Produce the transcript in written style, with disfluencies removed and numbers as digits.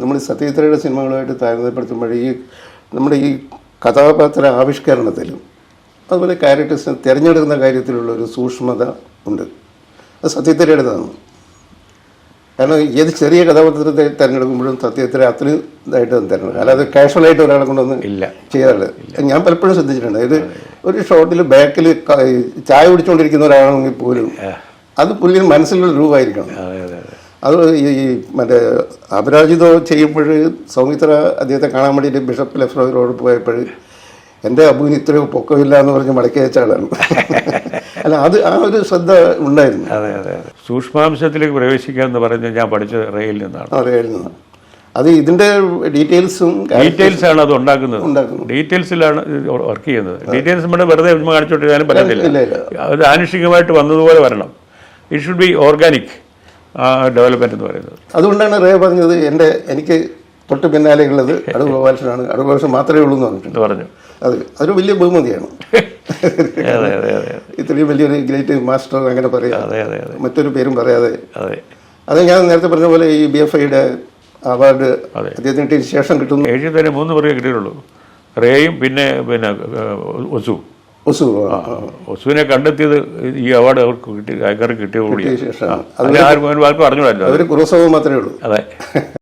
നമ്മൾ സത്യജിത്രയുടെ സിനിമകളുമായിട്ട് താരതമ്യപ്പെടുത്തുമ്പോൾ നമ്മുടെ ഈ കഥാപാത്ര ആവിഷ്കരണത്തിലും അതുപോലെ ക്യാരക്ടേഴ്സിനെ തിരഞ്ഞെടുക്കുന്ന കാര്യത്തിലുള്ള ഒരു സൂക്ഷ്മത ഉണ്ട്. അത് സത്യജിത്രയുടേതാണ്. കാരണം ഏത് ചെറിയ കഥാപാത്രത്തെ തിരഞ്ഞെടുക്കുമ്പോഴും സത്യജിത്ര അത്രയും ഇതായിട്ട് തിരഞ്ഞെടുക്കും. അല്ലാതെ കാഷ്വലായിട്ട് ഒരാളെ കൊണ്ടൊന്നും ഇല്ല ചെയ്യാറില്ല. ഞാൻ പലപ്പോഴും ശ്രദ്ധിച്ചിട്ടുണ്ട്. ഇത് ഒരു ഷോട്ടിൽ ബാക്കിൽ ചായ കുടിച്ചുകൊണ്ടിരിക്കുന്ന ഒരാളാണെങ്കിൽ പോലും അത് പുള്ളിന് മനസ്സിലുള്ള രൂപമായിരിക്കണം. അത് ഈ മറ്റേ അപരാജിതോ ചെയ്യുമ്പോൾ സൗമിത്ര അദ്ദേഹത്തെ കാണാൻ വേണ്ടിയിട്ട് ബിഷപ്പ് ലെഫ്റ്റ് റോഡ് പോയപ്പോൾ എൻ്റെ അബുവിന് ഇത്രയോ പൊക്കമില്ല എന്ന് പറഞ്ഞ് മടക്കി വെച്ച ആളാണ്. അല്ല, അത് ആ ഒരു ശ്രദ്ധ ഉണ്ടായിരുന്നു. അതെ അതെ അതെ സൂക്ഷ്മാംശത്തിലേക്ക് പ്രവേശിക്കുക എന്ന് പറയുന്നത് ഞാൻ പഠിച്ച റേയിൽ നിന്നാണ്. റേയിൽ നിന്ന് അത് ഇതിൻ്റെ ഡീറ്റെയിൽസാണ് അത് ഉണ്ടാക്കുന്നത്. ഡീറ്റെയിൽസിലാണ് വർക്ക് ചെയ്യുന്നത്. ഡീറ്റെയിൽസ് നമ്മുടെ വെറുതെ കാണിച്ചോണ്ടിരിക്കാനും പറ്റത്തില്ല. അത് ആനുഷികമായിട്ട് വന്നതുപോലെ വരണം. It should be organic development എന്ന് പറയുന്നത്. അതുകൊണ്ടാണ് റേ പറഞ്ഞത് എനിക്ക് തൊട്ട് പിന്നാലെയുള്ളത് അടൂർ ഗോപാലകൃഷ്ണനാണ്, അടൂർ ഗോപാലകൃഷ്ണൻ മാത്രമേ ഉള്ളൂ എന്ന് പറഞ്ഞു. അതൊരു വലിയ ബഹുമതിയാണ്. ഇത്രയും വലിയൊരു ഗ്രേറ്റ് മാസ്റ്റർ അങ്ങനെ പറയാം, മറ്റൊരു പേരും പറയാതെ. അത് ഞാൻ നേരത്തെ പറഞ്ഞ പോലെ ഈ BFIയുടെ അവാർഡ് അദ്ദേഹത്തിന് കിട്ടിയ ശേഷം കിട്ടുന്നു. ഏഷ്യയിൽ തന്നെ 3 പേർക്ക് കിട്ടിയുള്ളൂ. റേയും പിന്നെ ഒസുവിനെ കണ്ടെത്തിയത് ഈ അവാർഡ് അവർക്ക് കിട്ടിയ കൂടി. ആർക്കും അറിഞ്ഞൂടല്ലോ. അവർ കുറസവും മാത്രമേ ഉള്ളൂ. അതെ.